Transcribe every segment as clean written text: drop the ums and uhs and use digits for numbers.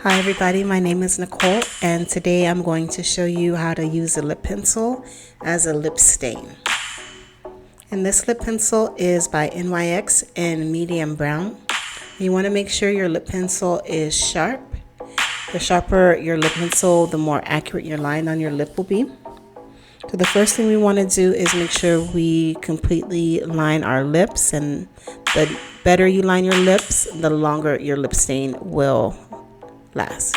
Hi everybody, my name is Nicole and today I'm going to show you how to use a lip pencil as a lip stain. And this lip pencil is by NYX in medium brown. You want to make sure your lip pencil is sharp. The sharper your lip pencil, the more accurate your line on your lip will be. So the first thing we want to do is make sure we completely line our lips, and the better you line your lips, the longer your lip stain will last.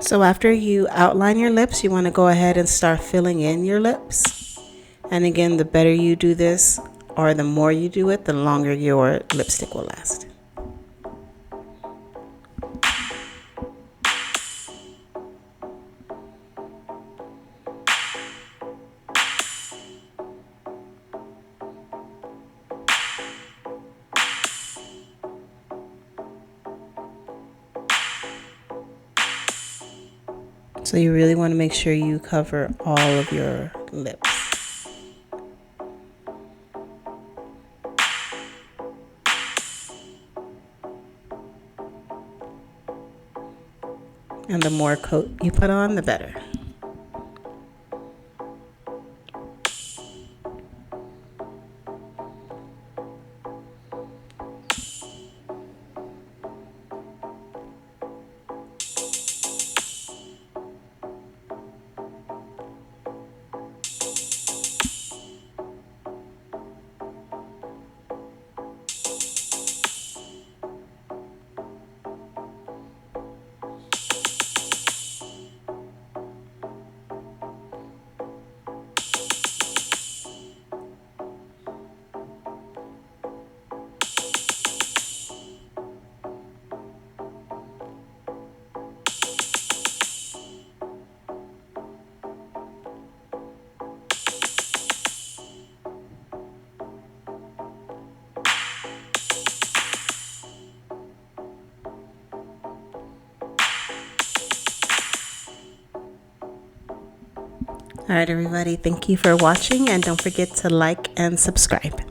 So after you outline your lips, you want to go ahead and start filling in your lips. And again, the better you do this, or the more you do it, the longer your lipstick will last. So you really want to make sure you cover all of your lips. And the more coat you put on, the better. All right, everybody, thank you for watching, and don't forget to like and subscribe.